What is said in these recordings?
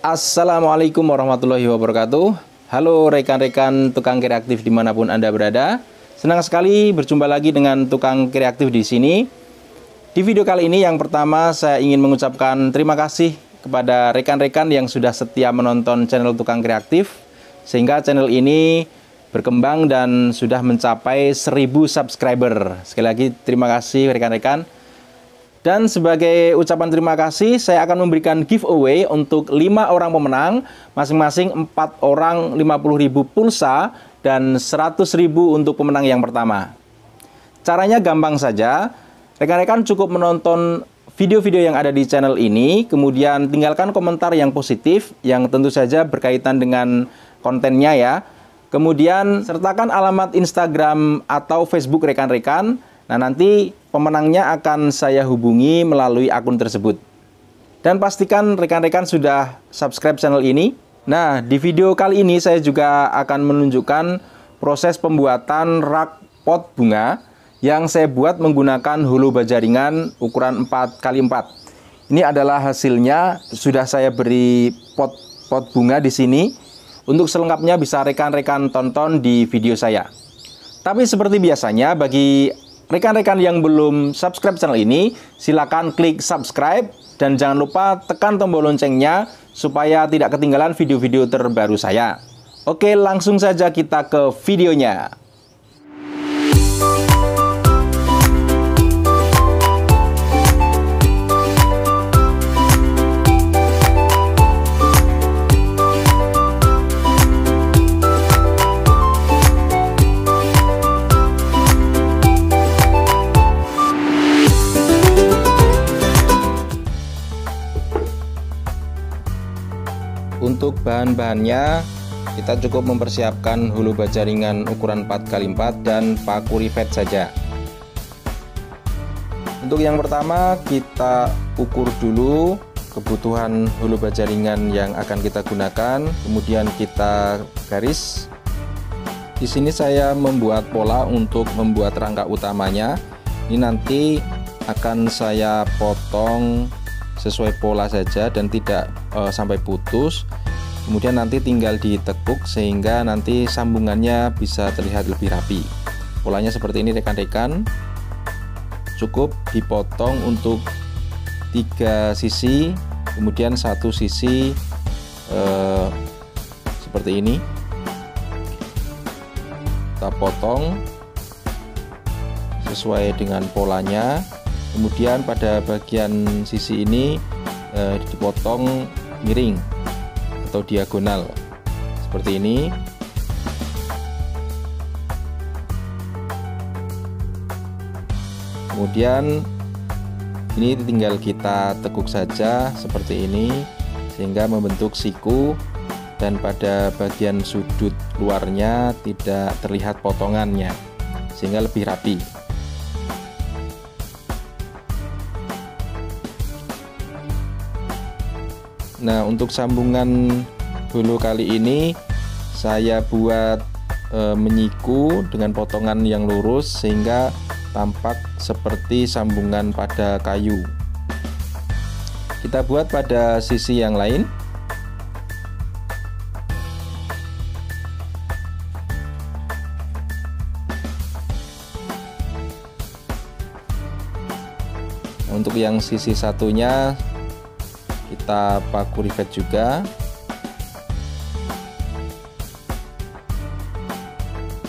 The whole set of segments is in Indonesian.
Assalamualaikum warahmatullahi wabarakatuh. Halo rekan-rekan tukang kreatif dimanapun Anda berada. Senang sekali berjumpa lagi dengan tukang kreatif di sini. Di video kali ini yang pertama saya ingin mengucapkan terima kasih kepada rekan-rekan yang sudah setia menonton channel tukang kreatif, sehingga channel ini berkembang dan sudah mencapai 1000 subscriber. Sekali lagi terima kasih rekan-rekan. Dan sebagai ucapan terima kasih, saya akan memberikan giveaway untuk 5 orang pemenang, masing-masing 4 orang 50.000 pulsa dan 100.000 untuk pemenang yang pertama. Caranya gampang saja, rekan-rekan cukup menonton video-video yang ada di channel ini, kemudian tinggalkan komentar yang positif, yang tentu saja berkaitan dengan kontennya ya. Kemudian sertakan alamat Instagram atau Facebook rekan-rekan. Nah, nanti pemenangnya akan saya hubungi melalui akun tersebut. Dan pastikan rekan-rekan sudah subscribe channel ini. Nah, di video kali ini saya juga akan menunjukkan proses pembuatan rak pot bunga yang saya buat menggunakan hulu baja ringan ukuran 4x4. Ini adalah hasilnya, sudah saya beri pot bunga di sini. Untuk selengkapnya bisa rekan-rekan tonton di video saya. Tapi seperti biasanya, bagi rekan-rekan yang belum subscribe channel ini, silakan klik subscribe dan jangan lupa tekan tombol loncengnya supaya tidak ketinggalan video-video terbaru saya. Oke, langsung saja kita ke videonya. Untuk bahan-bahannya, kita cukup mempersiapkan hulu baja ringan ukuran 4x4 dan paku rivet saja. Untuk yang pertama, kita ukur dulu kebutuhan hulu baja ringan yang akan kita gunakan, kemudian kita garis. Di sini saya membuat pola untuk membuat rangka utamanya. Ini nanti akan saya potong sesuai pola saja dan tidak sampai putus. Kemudian nanti tinggal ditekuk sehingga nanti sambungannya bisa terlihat lebih rapi. Polanya seperti ini rekan-rekan. Cukup dipotong untuk 3 sisi, kemudian 1 sisi seperti ini. Kita potong sesuai dengan polanya. Kemudian pada bagian sisi ini dipotong miring atau diagonal seperti ini. Kemudian ini tinggal kita tekuk saja seperti ini sehingga membentuk siku, dan pada bagian sudut luarnya tidak terlihat potongannya sehingga lebih rapi. Nah, untuk sambungan hulu kali ini saya buat menyiku dengan potongan yang lurus sehingga tampak seperti sambungan pada kayu. Kita buat pada sisi yang lain. Nah, untuk yang sisi satunya kita paku rivet juga.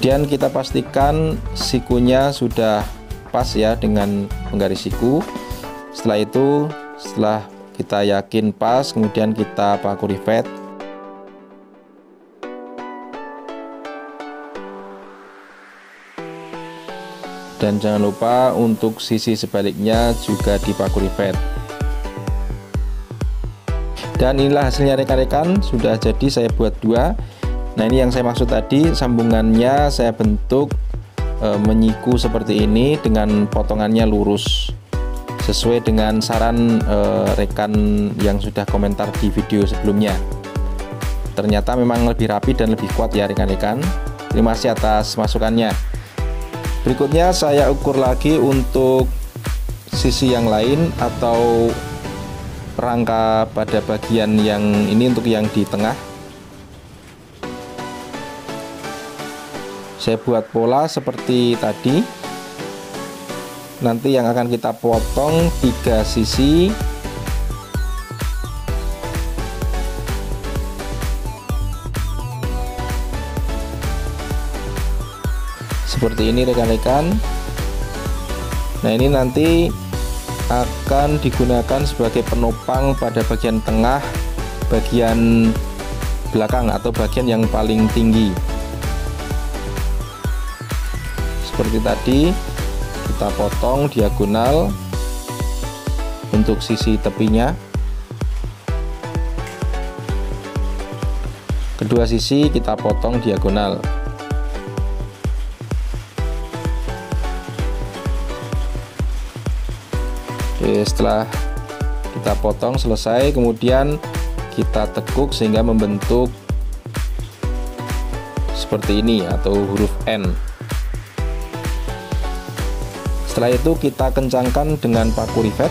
Dan kita pastikan sikunya sudah pas ya dengan penggaris siku. Setelah itu, setelah kita yakin pas, kemudian kita paku rivet. Dan jangan lupa untuk sisi sebaliknya juga dipaku rivet. Dan inilah hasilnya rekan-rekan, sudah jadi saya buat 2. Nah, ini yang saya maksud tadi, sambungannya saya bentuk menyiku seperti ini dengan potongannya lurus sesuai dengan saran rekan yang sudah komentar di video sebelumnya. Ternyata memang lebih rapi dan lebih kuat ya rekan-rekan. Terima kasih atas masukannya. Berikutnya saya ukur lagi untuk sisi yang lain atau rangka pada bagian yang ini untuk yang di tengah. Saya buat pola seperti tadi. Nanti yang akan kita potong 3 sisi. Seperti ini rekan-rekan. Nah, ini nanti akan digunakan sebagai penopang pada bagian tengah, bagian belakang atau bagian yang paling tinggi. Seperti tadi, kita potong diagonal untuk sisi tepinya. Kedua sisi kita potong diagonal. Oke, setelah kita potong selesai, kemudian kita tekuk sehingga membentuk seperti ini atau huruf N. Setelah itu kita kencangkan dengan paku rivet.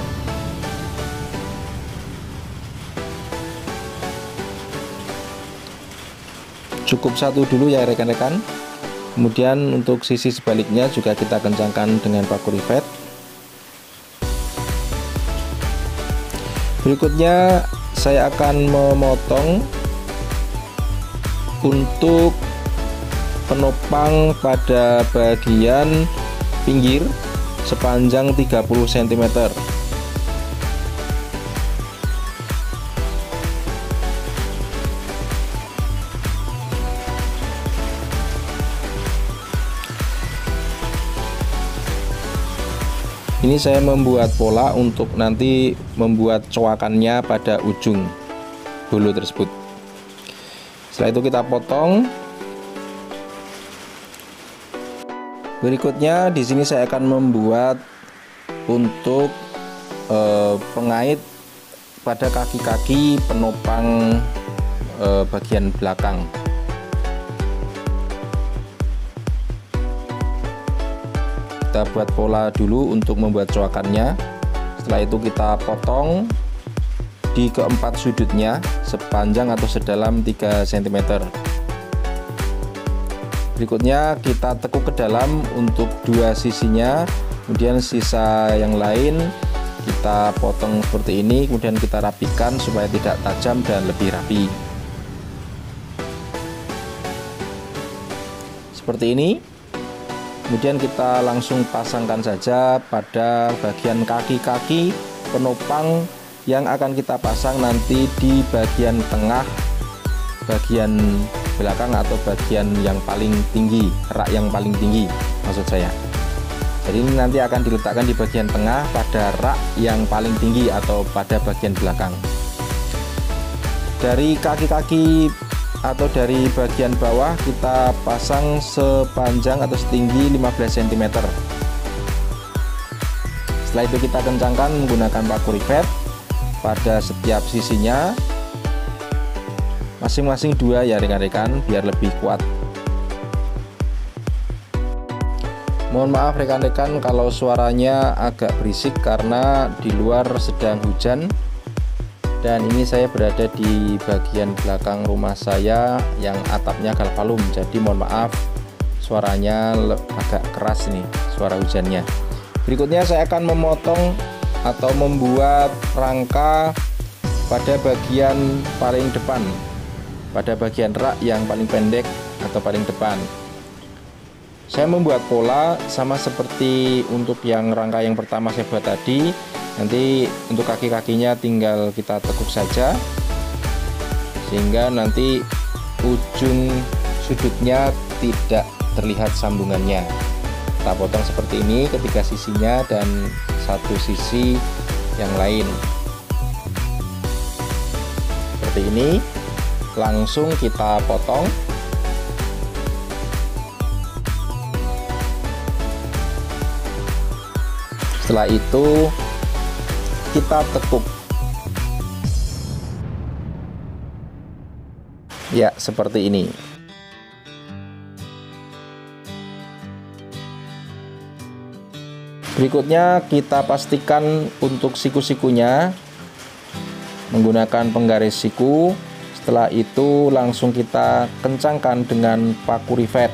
Cukup satu dulu ya rekan-rekan. Kemudian untuk sisi sebaliknya juga kita kencangkan dengan paku rivet. Berikutnya saya akan memotong untuk penopang pada bagian pinggir sepanjang 30 cm. Ini saya membuat pola untuk nanti membuat coakannya pada ujung bulu tersebut. Setelah itu kita potong. Berikutnya di sini saya akan membuat untuk pengait pada kaki-kaki penopang bagian belakang. Kita buat pola dulu untuk membuat coakannya. Setelah itu kita potong di keempat sudutnya sepanjang atau sedalam 3 cm. Berikutnya kita tekuk ke dalam untuk 2 sisinya, kemudian sisa yang lain kita potong seperti ini, kemudian kita rapikan supaya tidak tajam dan lebih rapi. Seperti ini. Kemudian kita langsung pasangkan saja pada bagian kaki-kaki penopang yang akan kita pasang nanti di bagian tengah, bagian belakang atau bagian yang paling tinggi, rak yang paling tinggi maksud saya. Jadi ini nanti akan diletakkan di bagian tengah pada rak yang paling tinggi atau pada bagian belakang. Dari kaki-kaki atau dari bagian bawah kita pasang sepanjang atau setinggi 15 cm. Setelah itu kita kencangkan menggunakan paku rivet pada setiap sisinya, masing-masing 2 ya rekan-rekan, biar lebih kuat. Mohon maaf rekan-rekan kalau suaranya agak berisik karena di luar sedang hujan. Dan ini saya berada di bagian belakang rumah saya yang atapnya galvalum, jadi mohon maaf suaranya agak keras nih, suara hujannya. Berikutnya saya akan memotong atau membuat rangka pada bagian paling depan, pada bagian rak yang paling pendek atau paling depan. Saya membuat pola sama seperti untuk yang rangka yang pertama saya buat tadi. Nanti untuk kaki-kakinya tinggal kita tekuk saja sehingga nanti ujung sudutnya tidak terlihat sambungannya. Kita potong seperti ini ketiga sisinya dan satu sisi yang lain. Seperti ini, langsung kita potong. Setelah itu kita tekuk ya seperti ini. Berikutnya kita pastikan untuk siku-sikunya menggunakan penggaris siku. Setelah itu langsung kita kencangkan dengan paku rivet.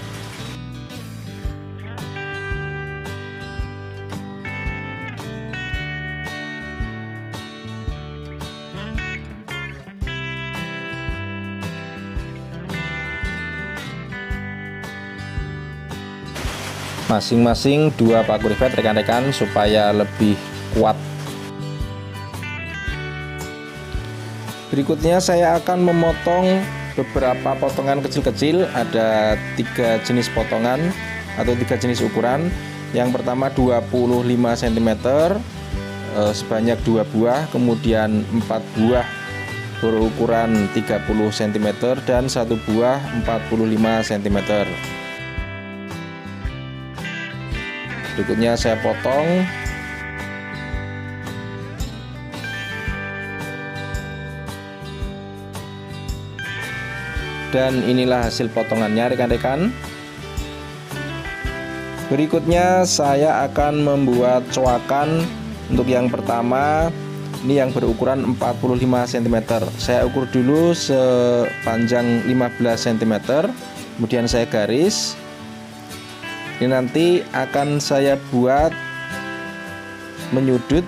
Masing-masing 2 paku rivet rekan-rekan supaya lebih kuat. Berikutnya saya akan memotong beberapa potongan kecil-kecil. Ada 3 jenis potongan atau 3 jenis ukuran. Yang pertama 25 cm sebanyak 2 buah, kemudian 4 buah berukuran 30 cm dan 1 buah 45 cm. Berikutnya saya potong. Dan inilah hasil potongannya rekan-rekan. Berikutnya saya akan membuat coakan. Untuk yang pertama ini yang berukuran 45 cm. Saya ukur dulu sepanjang 15 cm, kemudian saya garis. Ini nanti akan saya buat menyudut.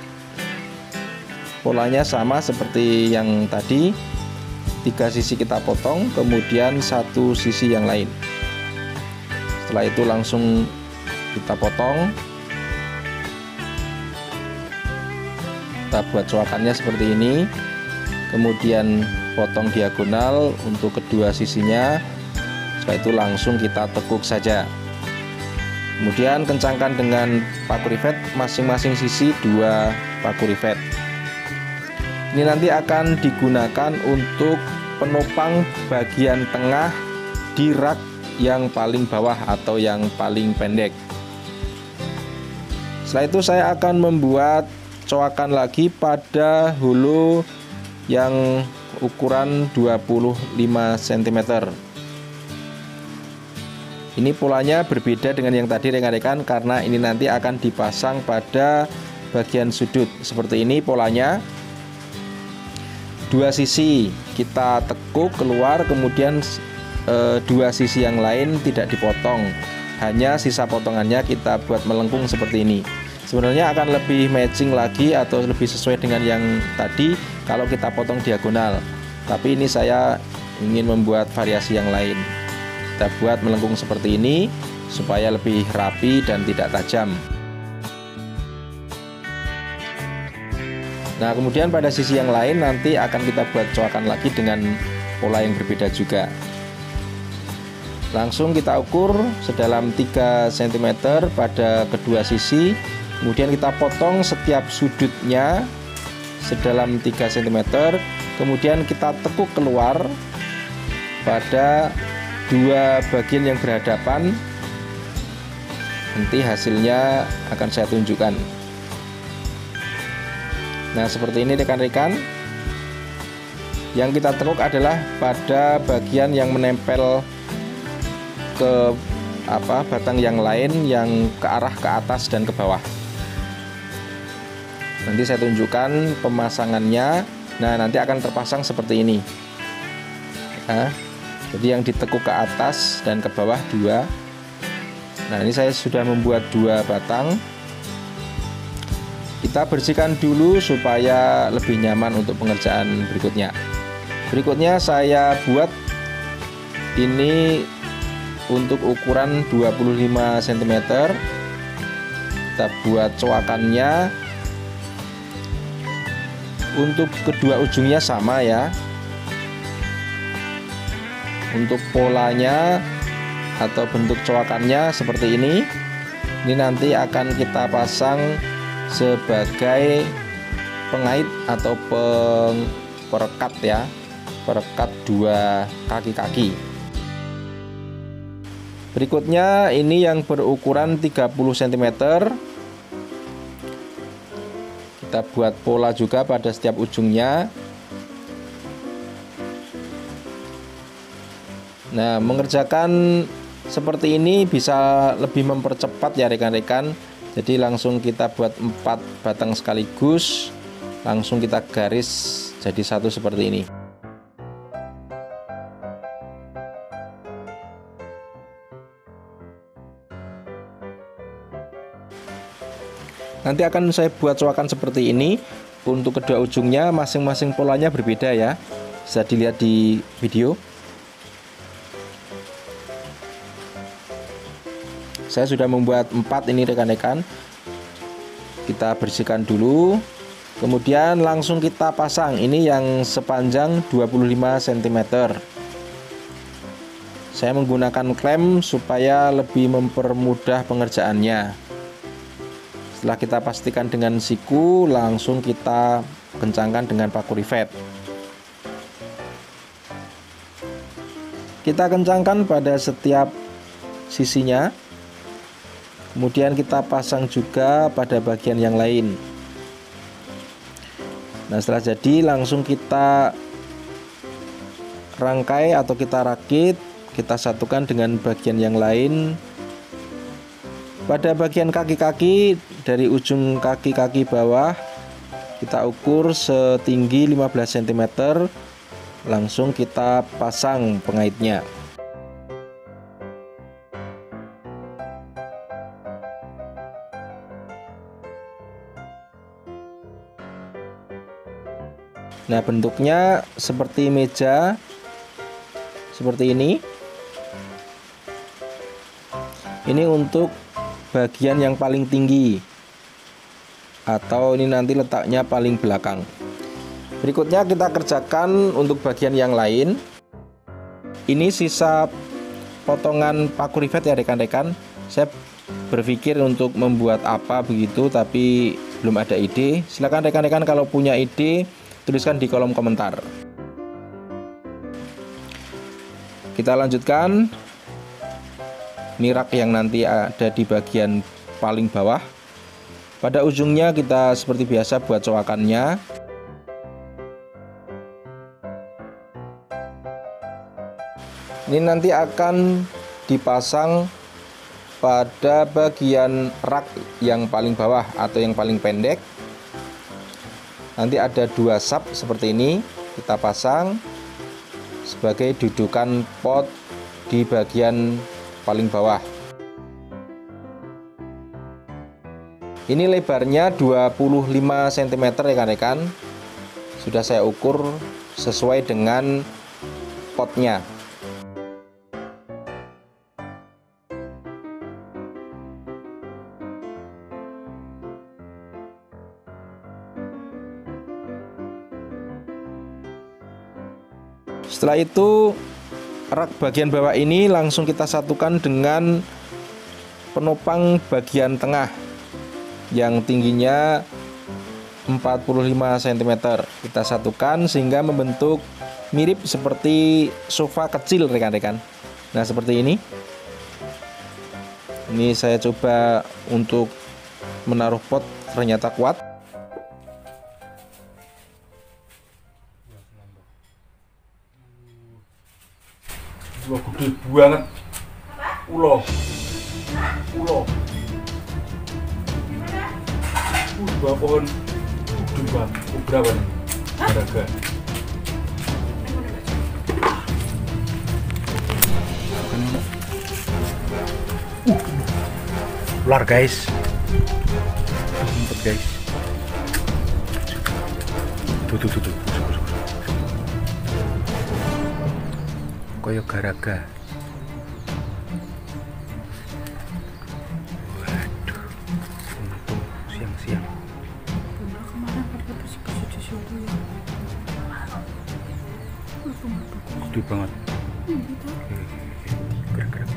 Polanya sama seperti yang tadi. 3 sisi kita potong, kemudian 1 sisi yang lain. Setelah itu langsung kita potong. Kita buat coakannya seperti ini. Kemudian potong diagonal untuk kedua sisinya. Setelah itu langsung kita tekuk saja. Kemudian kencangkan dengan paku rivet, masing-masing sisi 2 paku rivet. Ini nanti akan digunakan untuk penopang bagian tengah di rak yang paling bawah atau yang paling pendek. Setelah itu saya akan membuat coakan lagi pada hulu yang ukuran 25 cm. Ini polanya berbeda dengan yang tadi rekan-rekan, karena ini nanti akan dipasang pada bagian sudut. Seperti ini polanya. 2 sisi kita tekuk keluar, kemudian 2 sisi yang lain tidak dipotong, hanya sisa potongannya kita buat melengkung seperti ini. Sebenarnya akan lebih matching lagi atau lebih sesuai dengan yang tadi kalau kita potong diagonal, tapi ini saya ingin membuat variasi yang lain. Kita buat melengkung seperti ini supaya lebih rapi dan tidak tajam. Nah, kemudian pada sisi yang lain nanti akan kita buat coakan lagi dengan pola yang berbeda juga. Langsung kita ukur sedalam 3 cm pada kedua sisi. Kemudian kita potong setiap sudutnya sedalam 3 cm. Kemudian kita tekuk keluar pada 2 bagian yang berhadapan. Nanti hasilnya akan saya tunjukkan. Nah, seperti ini rekan-rekan. Yang kita tekuk adalah pada bagian yang menempel ke batang yang lain, yang ke arah ke atas dan ke bawah. Nanti saya tunjukkan pemasangannya. Nah, nanti akan terpasang seperti ini. Nah, jadi yang ditekuk ke atas dan ke bawah 2. Nah, ini saya sudah membuat 2 batang. Kita bersihkan dulu supaya lebih nyaman untuk pengerjaan berikutnya. Berikutnya saya buat ini untuk ukuran 25 cm. Kita buat coakannya. Untuk kedua ujungnya sama ya. Untuk polanya atau bentuk coakannya seperti ini. Ini nanti akan kita pasang sebagai pengait atau perekat ya, perekat 2 kaki-kaki. Berikutnya ini yang berukuran 30 cm. Kita buat pola juga pada setiap ujungnya. Nah, mengerjakan seperti ini bisa lebih mempercepat ya rekan-rekan. Jadi langsung kita buat 4 batang sekaligus, langsung kita garis jadi satu seperti ini. Nanti akan saya buat coakan seperti ini. Untuk kedua ujungnya masing-masing polanya berbeda ya, bisa dilihat di video. Saya sudah membuat 4 ini rekan-rekan. Kita bersihkan dulu, kemudian langsung kita pasang. Ini yang sepanjang 25 cm. Saya menggunakan klem supaya lebih mempermudah pengerjaannya. Setelah kita pastikan dengan siku, langsung kita kencangkan dengan paku rivet. Kita kencangkan pada setiap sisinya. Kemudian kita pasang juga pada bagian yang lain. Nah, setelah jadi langsung kita rangkai atau kita rakit, kita satukan dengan bagian yang lain. Pada bagian kaki-kaki, dari ujung kaki-kaki bawah kita ukur setinggi 15 cm, langsung kita pasang pengaitnya. Nah, bentuknya seperti meja, seperti ini. Ini untuk bagian yang paling tinggi, atau ini nanti letaknya paling belakang. Berikutnya kita kerjakan untuk bagian yang lain. Ini sisa potongan paku rivet ya rekan-rekan. Saya berpikir untuk membuat apa begitu, tapi belum ada ide. Silakan rekan-rekan kalau punya ide, tuliskan di kolom komentar. Kita lanjutkan. Ini rak yang nanti ada di bagian paling bawah. Pada ujungnya kita seperti biasa buat coakannya. Ini nanti akan dipasang pada bagian rak yang paling bawah atau yang paling pendek. Nanti ada 2 sub seperti ini, kita pasang sebagai dudukan pot di bagian paling bawah. Ini lebarnya 25 cm rekan-rekan. Sudah saya ukur sesuai dengan potnya. Setelah itu rak bagian bawah ini langsung kita satukan dengan penopang bagian tengah yang tingginya 45 cm. Kita satukan sehingga membentuk mirip seperti sofa kecil rekan-rekan. Nah, seperti ini. Ini saya coba untuk menaruh pot, ternyata kuat. Ulo gede banget. Ulo. Dua pohon. Dua. Berapa nih? Harga. Ular guys. Ngumpet guys. Tuh. Koyo garaga. Waduh, untung siang-siang. Gede banget. Gerak-gerak.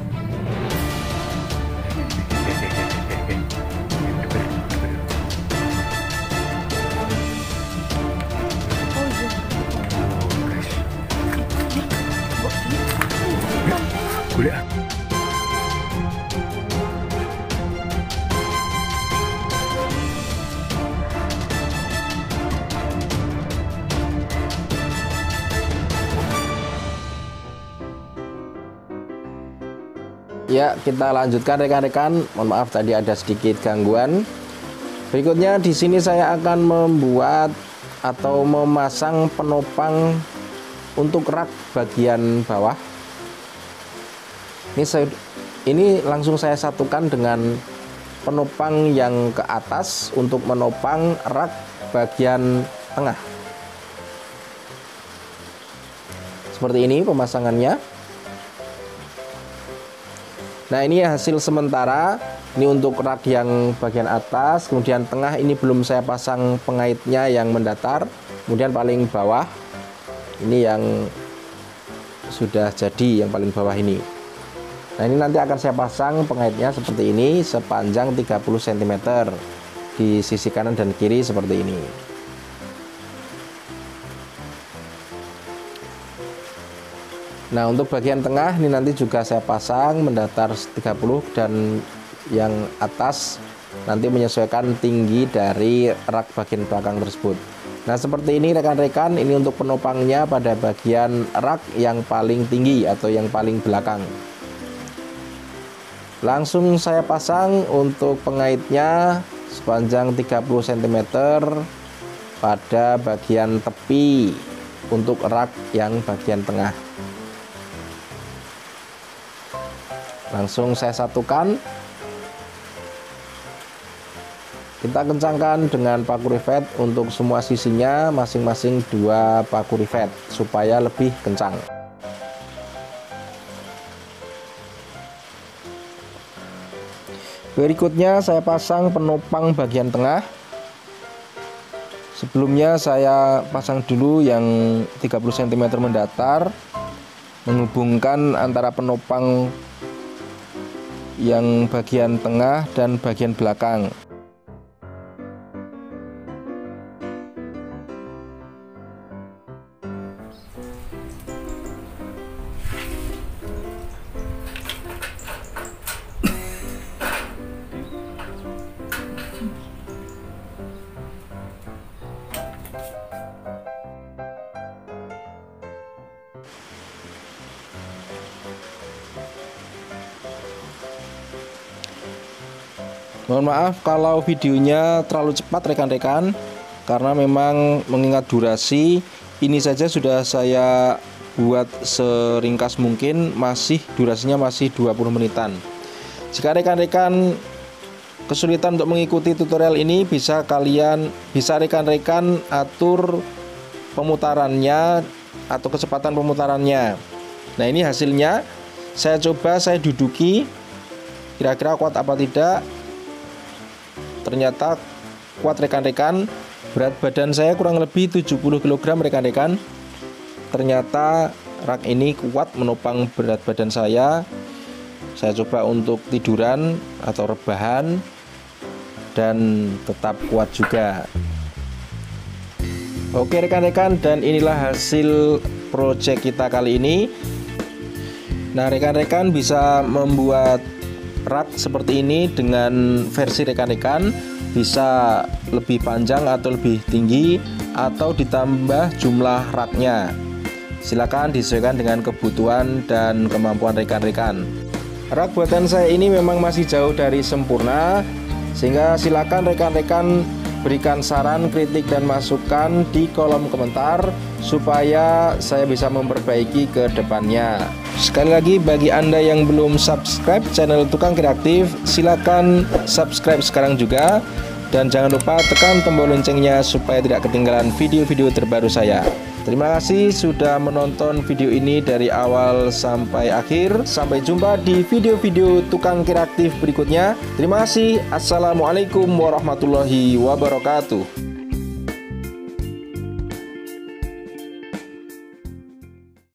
Boleh ah. Ya, kita lanjutkan rekan-rekan. Mohon maaf tadi ada sedikit gangguan. Berikutnya di sini saya akan membuat atau memasang penopang untuk rak bagian bawah. Ini langsung saya satukan dengan penopang yang ke atas untuk menopang rak bagian tengah. Seperti ini pemasangannya. Nah, ini hasil sementara. Ini untuk rak yang bagian atas, kemudian tengah ini belum saya pasang pengaitnya yang mendatar. Kemudian paling bawah ini yang sudah jadi, yang paling bawah ini. Nah, ini nanti akan saya pasang pengaitnya seperti ini sepanjang 30 cm di sisi kanan dan kiri seperti ini. Nah, untuk bagian tengah ini nanti juga saya pasang mendatar 30 dan yang atas nanti menyesuaikan tinggi dari rak bagian belakang tersebut. Nah, seperti ini rekan-rekan, ini untuk penopangnya pada bagian rak yang paling tinggi atau yang paling belakang. Langsung saya pasang untuk pengaitnya sepanjang 30 cm pada bagian tepi untuk rak yang bagian tengah. Langsung saya satukan. Kita kencangkan dengan paku rivet untuk semua sisinya masing-masing 2 paku rivet supaya lebih kencang. Berikutnya saya pasang penopang bagian tengah. Sebelumnya saya pasang dulu yang 30 cm mendatar, menghubungkan antara penopang yang bagian tengah dan bagian belakang. Mohon maaf kalau videonya terlalu cepat rekan-rekan, karena memang mengingat durasi, ini saja sudah saya buat seringkas mungkin, durasinya masih 20 menitan. Jika rekan-rekan kesulitan untuk mengikuti tutorial ini, bisa rekan-rekan atur pemutarannya atau kecepatan pemutarannya. Nah, ini hasilnya. Saya coba, saya duduki kira-kira kuat apa tidak. Ternyata kuat rekan-rekan. Berat badan saya kurang lebih 70 kg rekan-rekan. Ternyata rak ini kuat menopang berat badan saya. Saya coba untuk tiduran atau rebahan dan tetap kuat juga. Oke rekan-rekan, dan inilah hasil project kita kali ini. Nah, rekan-rekan bisa membuat rak seperti ini dengan versi rekan-rekan, bisa lebih panjang atau lebih tinggi atau ditambah jumlah raknya. Silakan disesuaikan dengan kebutuhan dan kemampuan rekan-rekan. Rak buatan saya ini memang masih jauh dari sempurna, sehingga silakan rekan-rekan berikan saran, kritik dan masukan di kolom komentar supaya saya bisa memperbaiki ke depannya. Sekali lagi, bagi Anda yang belum subscribe channel Tukang Kreatif, silakan subscribe sekarang juga. Dan jangan lupa tekan tombol loncengnya supaya tidak ketinggalan video-video terbaru saya. Terima kasih sudah menonton video ini dari awal sampai akhir. Sampai jumpa di video-video Tukang Kreatif berikutnya. Terima kasih. Assalamualaikum warahmatullahi wabarakatuh.